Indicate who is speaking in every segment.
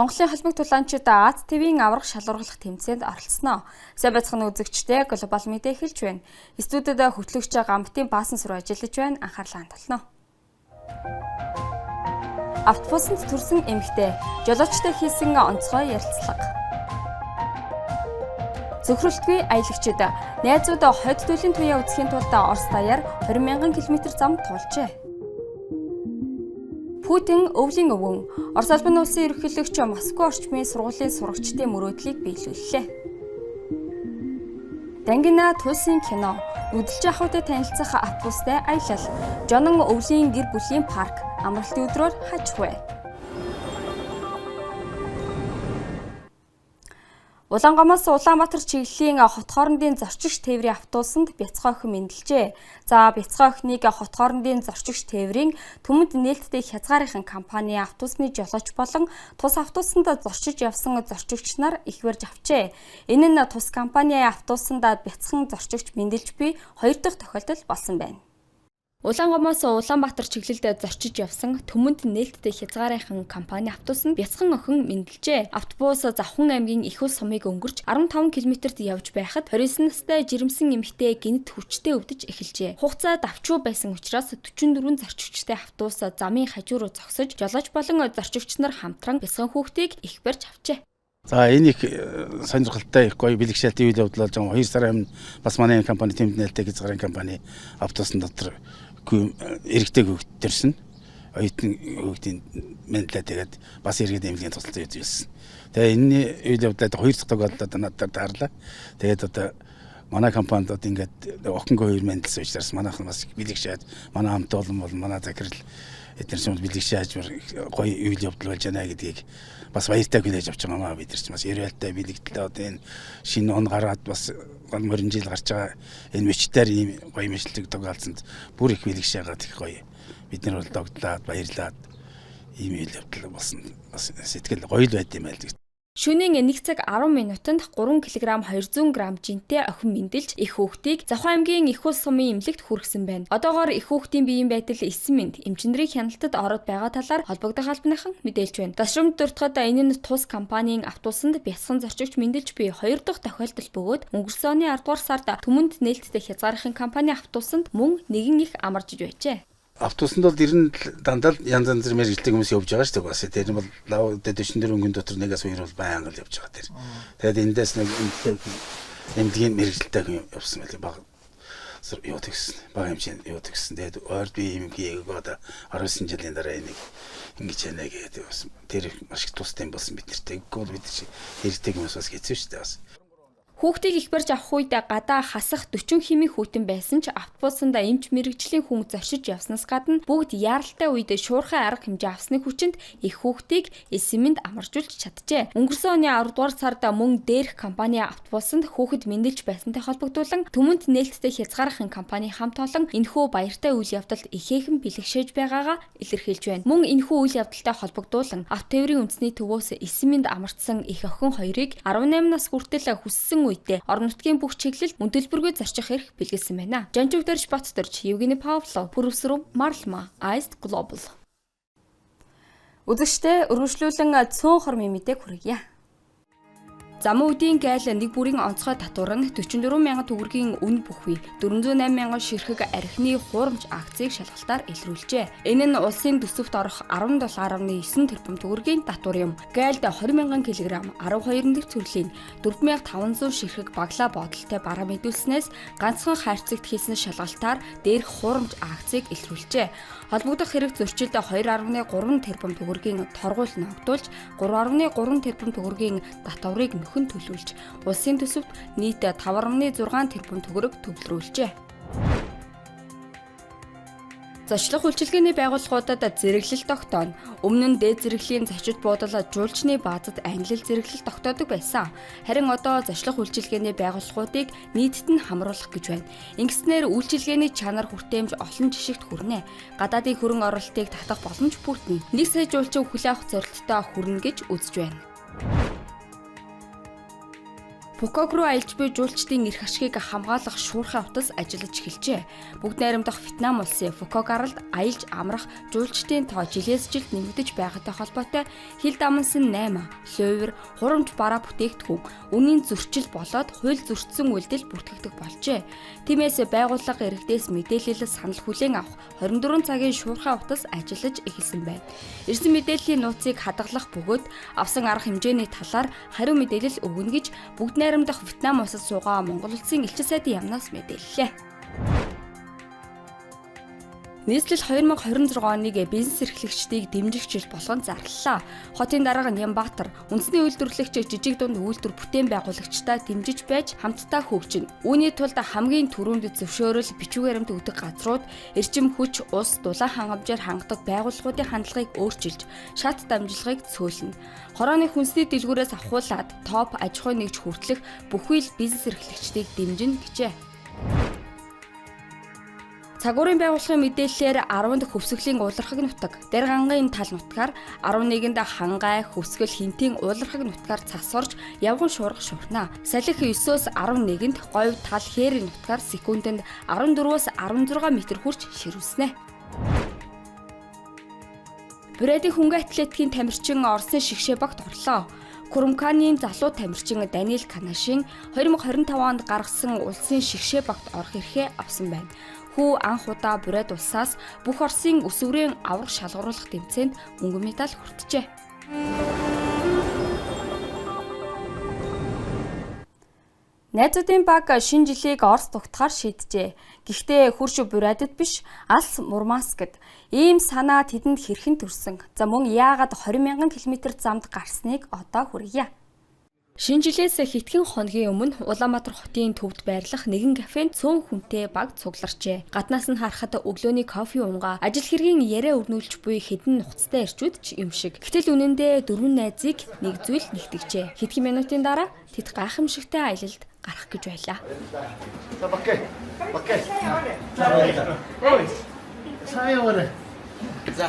Speaker 1: Монголын холбог тулаанчид Аз ТV-ийн аврах шалгуурлах тэмцээнд оролцсноо. Сайн байцгаана үзэгчдээ глобал медиа эхэлж байна. Студид хөтлөгч Гамбитын баасан сур ажиллаж байна. Анхаарлаа хандуулна. Автобусанд төрсөн эмэгтэй жолоочтой хийсэн онцгой ярилцлага. Зөвхөрлөлтгүй аялагчид найзууд хойд төлөлийн туяа үзэхийн тулд Орос даяар 20,000 км зам туулжээ. Путин өвлийн өвгөн Орос улсын улсын ерөнхийлөгч Москва орчмын сургуулийн сурагчдын мөрөөдлийг биелүүллээ. Дангина Tulсын кино үдэлж ахуйтай танилцах автобустай аялал. Жонон өвлийн гэр бүлийн парк амралтын өдрөөр хажихвэ. Улаангомоос Улаанбаатар чиглэлийн хот хоорондын зорчигч тээврийн автобусанд бяцхан охин мэндэлжээ. За бяцхан охиныг хот хоорондын зорчигч тээврийн Төмөнд нээлттэй хязгаарынхан компани автобусны жолооч болон тус автобусанд зорчиж явсан зорчигч нар их барьж авчээ. Энэ нь тус компани автобусанд бяцхан зорчигч мэндэлж буй 2 дахь тохиолдол болсон байна. Улаангомоос Улаанбаатар чиглэлд зорчиж явсан Төмөнд нээлттэй хязгаарынхан компани автобусанд бяцхан охин мэндэлжээ. Автобус Завхан аймгийн Их ус сумыг өнгөрч 15 км-т явж байхад 29 настай жирэмсэн эмэгтэй гинт хүчтэй өвдөж эхэлжээ. Хугацаа давчуу байсан учраас 44 зорчигчтой автобус замын хажуу руу зогсож жолооч болон зорчигч нар хамтран бяцхан хүүхдийг их барьж авчээ.
Speaker 2: За энэ их сонирхолтой их гоё бэлгшээлтэй үйл явдал болж байгаа. 2 сарын өмнө бас манай компани Төмөнд нээлттэй хязгаарын компани автобусны дотор эрэгтэй хүүхэд төрсөн. Оюутан хүүхдийн мэдлээ тэгээд бас иргэд эмнэлгийн тусалцаа үзүүлсэн. Тэгээ энэ үйл явдлаа 2 дахь тохиолдолд надад таарлаа. Тэгээд одоо манай компанид ингээд охингүй 2 мэдлсэн учраас манайхан бас бэлгшээд манай хамт олон бол манай захирал эдгээр юм бэлгшээж гоё үйл явдал болж байна гэдгийг бас баяртай хүлээж авч байгаа маа бид нар ч бас эрэлттэй бэлэгдэлтэй одоо энэ шинэ он гараад бас гол мөрөн жил гарч байгаа энэ мөчтөр ийм гоё мэдлэг тохиолдсонд бүр их бэлгшээгээд их гоё бид нар бол догтлаад баярлаад ийм үйл явдал болсон бас сэтгэл гоё л байд юм байл.
Speaker 1: Шөнийн 1 цаг 10 минутанд 3 кг 200 г жинтэй охин мэндэлж их хүүхдийг Завхан аймгийн Их ус сумын эмнэлэгт хүргэсэн байна. Одоогоор их хүүхдийн биеийн байдал 9 минут эмчнэрийн хяналтад ороод байгаа талаар холбогдох албаныхан мэдээлж байна. Дашрамд дуртахад энэ нь тус компанийн автобусанд бяцхан зорчигч мэндэлж буй 2 дахь тохиолдол бөгөөд өнгөрсөн оны 10 дугаар сард Төмөнд нээлттэй хязгаарынхан компани автобусанд мөн нэгэн их амарч байжээ.
Speaker 2: Автобусанд бол ер нь дандаа янз янзэр мэрэгжилтэй хүмүүс явж байгаа шүү дээ. Бас тэр нь бол лав 44 өнгөн дотор нэгээс 2 бол байнга л явж байгаа тэр. Тэгээд эндээс нэг эмнэлгийн мэрэгжилтэй хүн явсан байли баг. Юу тэгсэн. Баг хэмжээнд юу тэгсэн. Тэгээд ойр би юм гээгээ одоо 19 жилийн дараа энийг ингэж яана гэдэг бас тэр маш их тустай болсон бид нартэй. Гол бид чи хэрэгтэй хүмүүс бас хэцүү шүү дээ бас.
Speaker 1: Хүүхдийг их барьж авах үед гадаа хасах 40 хэмийн хүйтэн байсан ч автобусанд эмч мэрэгжлийн хүн зорчиж явснаас гадна бүгд яаралтай үед шуурхай арга хэмжээ авсны хүчинд их хүүхдийг эсэмэнд амаржуулж чаджээ. Өнгөрсөн оны 10 дугаар сард мөн дээрх компани автобусанд хүүхэд мэндэлж байсантай холбогдуулан Төмөнд нээлттэй хязгаарынхан компани хамт олон энэхүү баяртай үйл явдалд ихээхэн бэлгшээж байгаагаа илэрхийлж байна. Мөн энэхүү үйл явдалтай холбогдуулан автотээврийн үндэсний төвөөс эсэмэнд амарчсан их охин хоёрыг 18 нас хүртэл хүссэн үедээ орон нутгийн бүх чиглэлд мөдөлбөргүй зарчих эрх бэлгэлсэн байна. Жанжугдэрч Баттэрч Евгений Павлов Пүрвсрүм Марлма Аист Глобал. Үзэгчдээ өргөжлүүлэн цөөн хормын мэдээг хүргье. Зам үеийн гайл нэг бүрийн онцгой татвар нь 44,000 төгрөгийн үн бүхий 408,000 ширхэг архины хуурамч акцийг шалгалтаар илрүүлжээ. Энэ нь улсын төсөвт орох 17.9 тэрбум төгрөгийн татвар юм. Гайлд 20,000 кг 12 дэх төрлийн 4,500 ширхэг баглаа бодолтой бараа мэдүүлснээс ганцхан хайрцагт хийсэн шалгалтаар дээрх хуурамч акцийг илрүүлжээ. Холбогдох хэрэг зөрчилд 2.3 тэрбум төгрөгийн торгуул ногдуулж 3.3 тэрбум төгрөгийн татварыг нөхөн төлөвлөж улсын төсөвт нийт 5.6 тэрбум төгрөг төвлөрүүлжээ. Зочлох үйлчилгээний байгууллагуудад зэрэглэл тогтооно. Өмнө нь дээд зэрэглэлийн зочид буудал жуулчны баазад англи зэрэглэл тогтоодог байсан. Харин одоо зочлох үйлчилгээний байгууллагуудыг нийтэд нь хамруулах гэж байна. Ингэснээр үйлчилгээний чанар хүртээмж олон жишгт хүрнэ. Гадаадын хөрөнгө оруулалтыг татах боломж бүрдэнэ. 1 сая жуулчин хүлээн авах зорилттой хүрнэ гэж үзэж байна. Пукок руу аялж буй жуулчдын эрх ашгийг хамгаалах шуурхай утас ажиллаж эхэлжээ. Бүгд найрамдах Вьетнам улсын Пукок аралд аялж амрах жуулчдын тоо жилээс жилд нэмэгдэж байгаатай холбоотой хил дамнсан 8, лувр, хурамч бараа бүтээгдэхүүн, үнийн зөрчил болоод хууль зөрчсөн үйлдэл бүртгэгдэх болжээ. Тиймээс байгууллага иргэдээс мэдээлэл санал хүлээн авах 24 цагийн шуурхай утас ажиллаж эхэлсэн байна. Ирсэн мэдээллийн нууцыг хадгалах бөгөөд авсан арга хэмжээний талаар хариу мэдээлэл өгнө гэж бүгд найрамдах Вьетнам улсад суугаа Монгол улсын элчин сайдын яамнаас мэдээллээ. Нийслэл 2026 оныг бизнес эрхлэгчдийг дэмжих жил болгон зарлалаа. Хотын дарга Нямбатар үндэсний үйлдвэрлэгч жижиг дунд үйлдвэр бүтээн байгуулагчдаа дэмжиж байж хамтдаа хөгжинэ. Үүний тулд хамгийн түрүүнд зөвшөөрөл бичиг баримт өгдөг газрууд эрчим хүч, ус, дулаан хангамжаар хангадаг байгууллагуудын хандлагыг өөрчилж, шат дамжлагыг цөөлнө. Хорооны хүнсний дэлгүүрээс авахуулаад топ аж ахуй нэгж хүртэлх бүхий л бизнес эрхлэгчдийг дэмжинэ гэжээ. Цагуурын байгууллагын мэдээллээр 10-нд хөвсгөлийн уулархаг нутаг, Дэргангийн тал нутгаар, 11-нд Хангай, хөвсгөл Хинтийн уулархаг нутгаар цас орж явган шуурга шуурна. Салхи 9-өөс 11-нд Говь тал Хээрийн нутгаар секундэд 14-өөс 16 м хүрч ширүүснэ. Брэдийн хөнгө атлетикийн тамирчин Оросын шигшээ багт орлоо. Курумканийн залуу тамирчин Даниэл Канашин 2025 онд гаргасан улсын шигшээ багт орох эрхээ авсан байна. Хүү анх удаа Брэд улсаас бүх Оросын өсвөрийн аврах шалгаруулах тэмцээнд мөнгөн медаль хүртжээ. Найзуудын баг шинэ жилийг Орос дугтахаар шийджээ. Гэхдээ хурш Брэдэд биш, алс Мурманскд ийм санаа тэдэнд хэрхэн төрсөн. За мөн яагаад 20,000 км замд гарсныг одоо хүргье. Шинэ жилээс хэдхэн хоногийн өмнө Улаанбаатар хотын төвд байрлах нэгэн кафенд цөөн хүнтэй баг цугларчээ. Гаднаас нь харахад өглөөний кофе унгаа, ажил хэргийн яриа өрнүүлж буй хэдэн нухацтай ирчүүд ч юм шиг. Гэтэл үнэндээ 4 найзыг нэг зүйл нэгтгэжээ. Хэдхэн минутын дараа тэд гайхамшигтай аялалд гарах гэж байлаа.
Speaker 3: За бакэ. Ой. Саяа. За.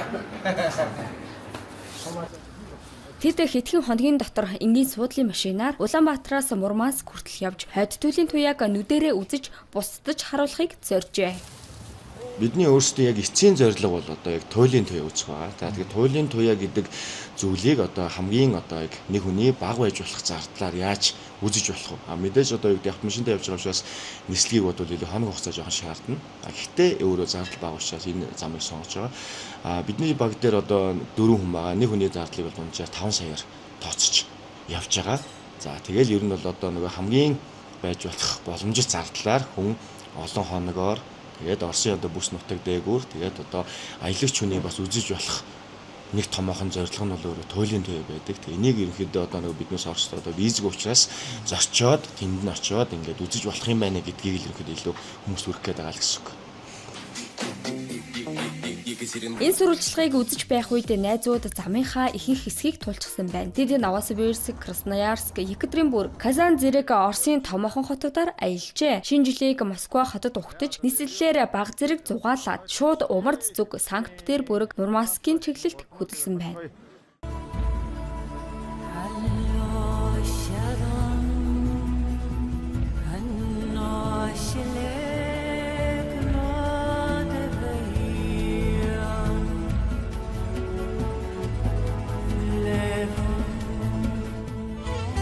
Speaker 1: Тэд хэдхэн хоногийн дотор энгийн суудлын машинаар Улаанбаатараас Мурманск хүртэл явж хойд төлөлийн туяаг нүдэрээ үзэж бусдаж харуулахыг зорьжээ.
Speaker 4: Бидний өөрсдөө яг эцсийн зорилго бол одоо яг туйлын туяа үүсэх байгаа. За тэгээд туйлын туяа гэдэг зүйлийг одоо хамгийн одоо яг нэг хүний баг байж болох зардлаар яаж үзэж болох вэ? Мэдээж одоо юу гэдэг автомашинтай явж байгаа учраас нислэгийг бодвол илүү хоног хугацаа жоохон шаардна. Гэхдээ өөрөө зардал бага учраас энэ замыг сонгож байгаа. Бидний баг дээр одоо 4 хүн байгаа. Нэг хүний зардлыг бол унжаа 5 саяар тооцож явж байгаа. За тэгэл ер нь бол одоо нөгөө хамгийн байж болох боломжит зардлаар хүн олон хоногоор тэгээд Оросын одоо бүс нутаг дээгүүр тэгээд одоо аялагч хүний бас үзэж болох нэг томоохон зорилго нь бол өөрөө туйлын туяа байдаг. Тэгээ энийг ерөнхийдөө одоо нөгөө биднээс Оросд одоо визэг учраас зорчоод тэнд нь очиод ингээд үзэж болох юм байна гэдгийг л ерөнхийдөө илүү хүмүүс хүргэх гээд байгаа л гэсэн үг.
Speaker 1: Энэ сурвалжлагыг үзэж байх үед найзууд замынхаа ихэнх хэсгийг тулчсан байна. Тэд Новосибирск, Красноярск, Екатеринбург, Казан зэрэг Оросын томоохон хотуудаар аялжээ. Шинэ жилийг Москва хотод угтаж, нийслэлээр баг зэрэг зугаалаад шууд Умард зүг Санкт-Петербург, Мурманскийн чиглэлд хөдөлсөн байна.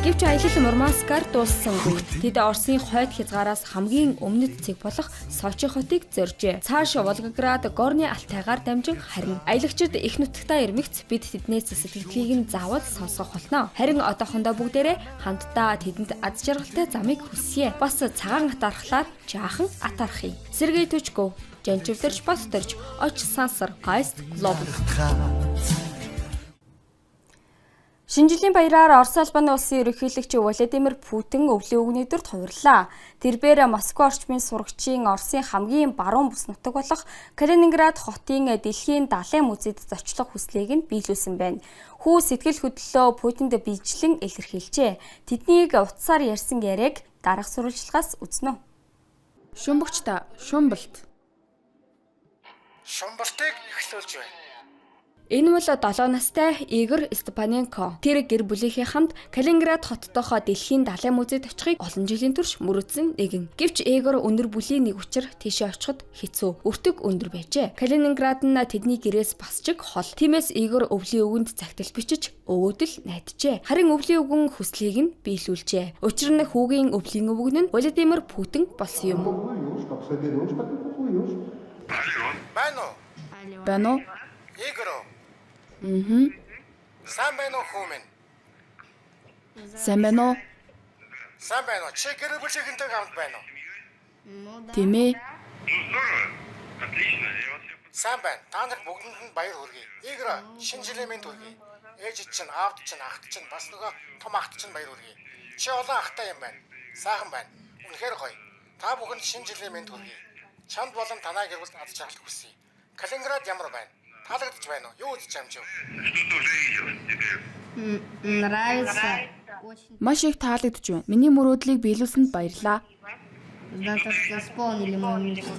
Speaker 1: Гэвч аялал Мурманскаар дууссангүй. Тэд Оросын хойд хязгаараас хамгийн өмнөд цэг болох Сочи хотыг зоржээ. Цааш Волгоград, Горны Алтайгаар дамжин харин аялагчид их нутагтаа ирмэгц бид тэднээс сэтгэлдлийг нь заавал сонсгох болно. Харин одоохондоо бүгдээрээ хамтдаа тэдэнд аз жаргалтай замыг хүсье. Бас цагаан атаархлаар жаахан атаархъя. Сергей Тучков, Жанчивдэрч Босторч, Оч Сансар, Хайст Глобал. Шинэ жилийн баяраар Орос албаны улсын ерөнхийлөгч Владимир Путин өвлийн өгнөдөр хувирлаа. Тэрбээр Москва орчмын сурагчийн Оросын хамгийн баруун бүс нутаг болох Калининград хотын дэлхийн далайн музейд зочлох хүслийг нь биелүүлсэн байна. Хүү сэтгэл хөдлөлөө Путинд биечлэн илэрхийлжээ. Тэднийг утсаар ярьсан яриаг дараах сурвалжлагаас үзнэ.
Speaker 5: Шумбагчта, шумбалт.
Speaker 3: Шумбалтыг эхлүүлж байна.
Speaker 1: Энэ бол 7 настай Игорь Степаненко. Тэр гэр бүлийнхээ хамт Калининград хот дохоо дэлхийн далайн музейд очихыг олон жилийн турш мөрөөдсөн нэгэн. Гэвч Игорь өндөр бүлийн нэг учир тийшээ очиход хэцүү, өртөг өндөр байжээ. Калининград нь тэдний гэрээс басчиг хол. Тиймээс Игорь өвлийн үгэнд загтал бичиж өвөөдөл найджээ. Харин өвлийн үгэн хүслийг нь биелүүлжээ. Учир нь хүүгийн өвлийн өвгөн нь Владимир Путин болсон юм.
Speaker 5: Байна уу?
Speaker 3: Игорь. Сайн байна уу хүмүүс?
Speaker 5: Сайн байна уу?
Speaker 3: Сайн байна уу? Чи гэр бүлийнхэнтэй хамт байна уу?
Speaker 5: Тийм ээ.
Speaker 3: Сайн байна. Та нарт бүгдэнд нь баяр хүргэе. Игорь, шинэ жилийн мэнд хүргэе. Ээж чинь, аавд чинь, ахт чинь, бас нөгөө том ахт чинь баяр хүргэе. Чи олон ахтай юм байна. Сайхан байна. Үнэхээр гоё. Та бүхэнд шинэ жилийн мэнд хүргэе. Чамд болон танай гэр бүлд ад жаргал хүсье. Калининград ямар байна? Таалагдж байна уу? Юу үзэж амжив?
Speaker 6: Нравится.
Speaker 5: Маш их таалагдж байна. Миний мөрөөдлийг биелүүлсэнд баярлалаа.
Speaker 6: Да, так что исполнили мою мечту.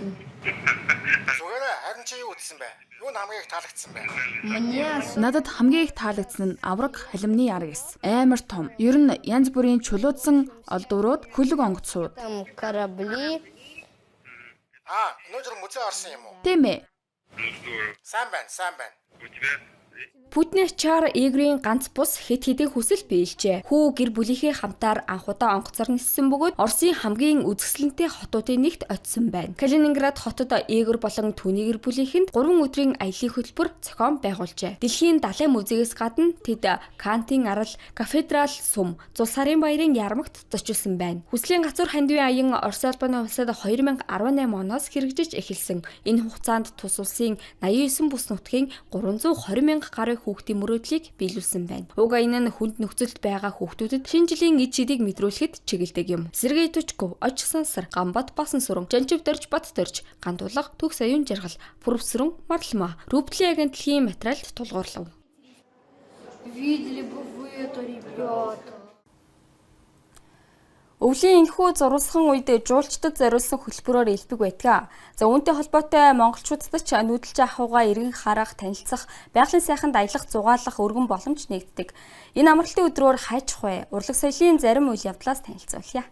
Speaker 3: Зүгээрээ харин чи юу үзсэн бэ? Юу нь хамгийн их таалагдсан бэ?
Speaker 6: Мне
Speaker 5: Надад хамгийн их таалагдсан нь авраг халимны аргис. Амар том. Ер нь янз бүрийн чулуудсан олдврууд, хөлөг онгоцууд.
Speaker 6: там корабли.
Speaker 3: Өнөөдөр музей орсон юм уу?
Speaker 5: Тийм ээ.
Speaker 3: Сайн байна, сайн байна.
Speaker 1: Путин ачаар Игорийн ганц бус хэд хэдэн хүсэл биелжээ. Хүү гэр бүлийнхээ хамтаар анх удаа онгоцоор ниссэн бөгөөд Оросын хамгийн үзэсгэлэнтэй хотуудын нэгт очисон байна. Калининград хотод Игорь болон түүний гэр бүлийнхэнд 3 өдрийн аяллаа хөтөлбөр зохион байгуулжээ. Дэлхийн далайн музейгээс гадна тэд Кантын арал, кафедрал сум, Зулсарын баярын ярмагт зочилсон байна. Хүслийн гацуур хандивын аян Орос улбаны улсад 2018 оноос хэрэгжиж эхэлсэн. Энэ хугацаанд тус улсын 89 бүс нутгийн 320 мянга гаруй хүүхдийн мөрөөдлийг биелүүлсэн байна. Уг аян нь хүнд нөхцөлд байгаа хүүхдүүдэд шинэ жилийн эд шидийг мэдрүүлэхэд чиглэдэг юм. Сергей Тучков, Оч Сансар, Гамбат Басан сүрэн, Жанжив дөрж Бат дөрж, Гандуулга, Төгс аюун жаргал, Пүрвсрэн, Марлма, Рублийн агентлагийн материалд тулгуурлав.
Speaker 6: Видели бы вы это, ребята.
Speaker 1: Өвлийн энэхүү зурвалсхан үед жуулчдад зориулсан хөтөлбөрөөр элбэг байдаг. За үүнтэй холбоотой монголчуудад ч нүүдэлж ахуйгаа эргэн харах, танилцах, байгалийн сайханд аялах, зугаалах өргөн боломж нэгддэг. Энэ амралтын өдрөөр хайчих вэ? Урлаг соёлын зарим үйл явдлаас танилцуулъя.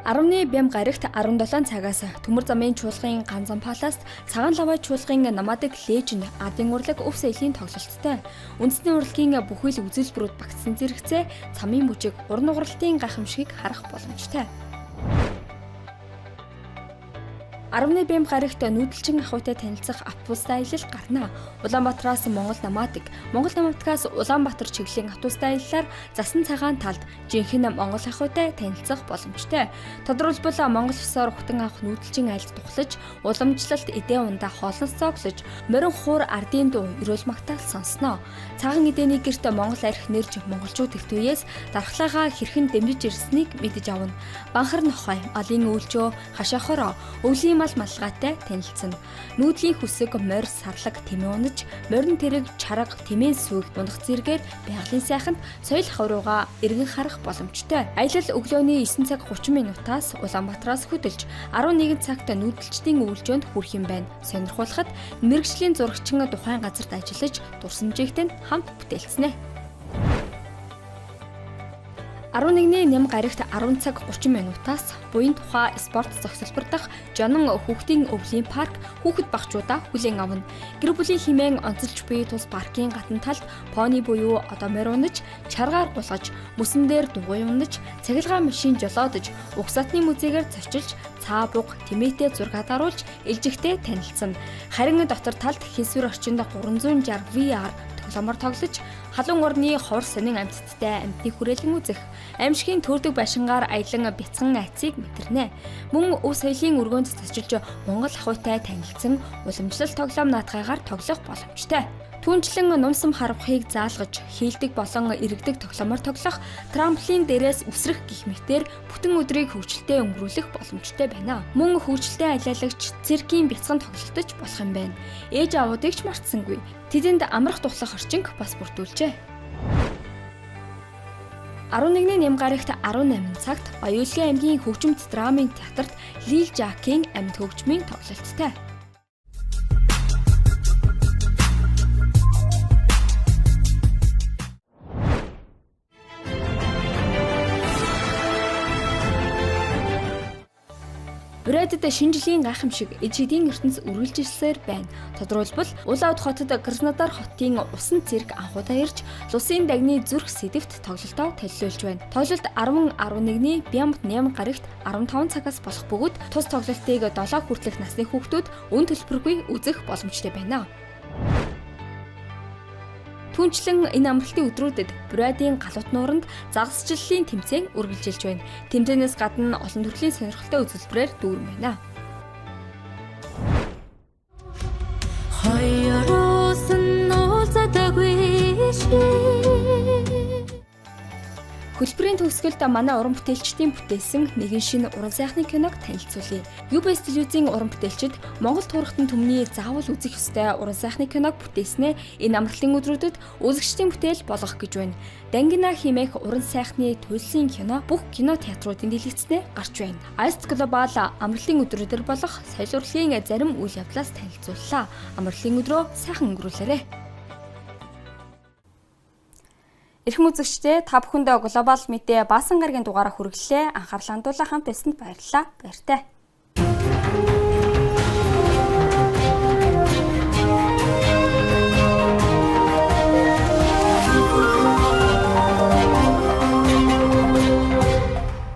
Speaker 1: 10-ны бям гарагт 17 цагаас төмөр замын чуулгын Ганзан паласт цагаан лаваа чуулгын Намадаг Леженд адын урлаг өв соёлын тоглолттой. Үндэсний урлагийн бүхэл үзүүлбэрүүд багтсан зэрэгцээ цамын бүжиг, уран угралтын гайхамшигыг харах боломжтой. 10-ны бям гарагт нүүдэлчин ахуйтай танилцах автобустай аялал гарна. Улаанбаатараас Монгол Намадаг, Монгол Намадагаас Улаанбаатар чиглэлийн автобустай аяллаар засан цагаан талд жинхэнэ Монгол ахуйтай танилцах боломжтой. Тодорхойлбол Монгол ёсоор ухтан авах нүүдэлчин айлд тухлаж, уламжлалт эдээ ундаа хоолноос цоглож, морин хуур ардын дуу эрүүл магтаал сонсноо. Цагаан эдээний гэрт Монгол арх нэрж монголчууд эрт үеэс дархлаагаа хэрхэн дэмжиж ирснийг мэдэж авна. Банхар нохой, алын үйлчөө, хашаахороо, өвлийн малгайтай танилцсан. Нүүдлийн хүсэг, морь, сарлаг, тэмээ унаж, морин тэрэг, чарга, тэмээн сүг, унах зэргээр байгалийн сайханд соёл хаврууга эргэн харах боломжтой. Аялал өглөөний 9 цаг 30 минутаас Улаанбаатараас хөдөлж 11 цагт нүүдэлчдийн үйлчөөнд хүрэх юм байна. Сонирхуулахад мэргэжлийн зурагчин тухайн газарт ажиллаж дурсамжигтэй хамт бүтээлцэнэ. 11-ний нэм гарагт 10 цаг 30 минутаас буян тухай спорт зохицолбор дах Жонон хүүхдийн өвлийн парк хүүхэд багчуудаа хүлээн авна. Гэр бүлийн хэмээн онцолж буй тус паркийн гадна талд пони буюу одомор унаж, чаргаар гулгаж, мөсөн дээр дугуй унаж, цахилгаан машин жолоодож, угсаатны музейгээр зочилж, цаа буг, тэмээтэй зураг даруулж, илжигтэй танилцсан. Харин дотор талд хийсвэр орчинд 360 VR тоглоомор тоглож, халуун орны ховор сонин амьтдтай амьтны хүрээлэн үзэх, аимшигын төрдөг байшингаар аялан бяцхан айцыг мэдэрнэ. Мөн өв соёлын өргөөнд зочилж Монгол ахуйтай танилцсан уламжлалт тоглоом наадгаагаар тоглох боломжтой. Түүнчлэн нумсан харавхыг заалгаж, хийлдэг болон эргэдэг тоглоомор тоглох, трамплин дээрээс үсрэх гих мэтээр бүтэн өдрийг хөвгчлөлтэй өнгөрүүлэх боломжтой байна. Мөн хөвгчлөлтэй аялаалагч циркийн бяцхан тоглолтож болох юм байна. Ээж аавуудыг ч мартсангүй. Тэдэнд амрах тухлах орчинг бас бүрдүүлжээ. 11-ний нэм гарагт 18 цагт Баян аймгийн хөгжимт драмын театрт Лил Жакийн амьд хөгжмийн тоглолттой. Брэдэд шинэ жилийн гайхамшиг ижидийн ертөнц үргэлжилсээр байна. Тодорхойлбол Улаан хотод Краснодар хотын усан цэрэг анхудаа ирж Лусын дагны зүрх сэдэвт тоглолтоо төлөөлж байна. Тоглолт 10-11-ний Бямт 8 гарагт 15 цагаас болох бөгөөд тус тоглолтыг 7 хүртэлх насны хүүхдүүд өн төлбөргүй үзэх боломжтой байна. Түүнчлэн энэ амралтын өдрүүдэд Брэдийн галууд нууранд загасчлалын тэмцээн үргэлжилж байна. Тэмцээнээс гадна олон төрлийн сонирхолтой үзүүлбэрээр дүүрэн байна. Хөлбөрийн төгсгөлд манай уран бүтээлчдийн бүтээсэн нэгэн шинэ уран сайхны киног танилцуулъя. UBS телевизийн уран бүтээлчид Монгол туурхтан түмний заавал үзэх ёстой уран сайхны киног бүтээснээ энэ амралтын өдрүүдэд үзэгчдийн бүтээл болгох гэж байна. Дангина хэмээх уран сайхны туйлсын кино бүх кино театруудын дэлгэцнээ гарч байна. Ice Global амралтын өдрүүдээр болох соёл урлагийн зарим үйл явдлаас танилцууллаа. Амралтын өдрөө сайхан өнгөрүүлээрэй. Эрхэм үзэгчдээ та бүхэндээ глобал мэдээ баасан гарагийн дугаараа хүргэлээ. Анхаарлаа хандуулан хамт байсанд баярлалаа. Баяртай.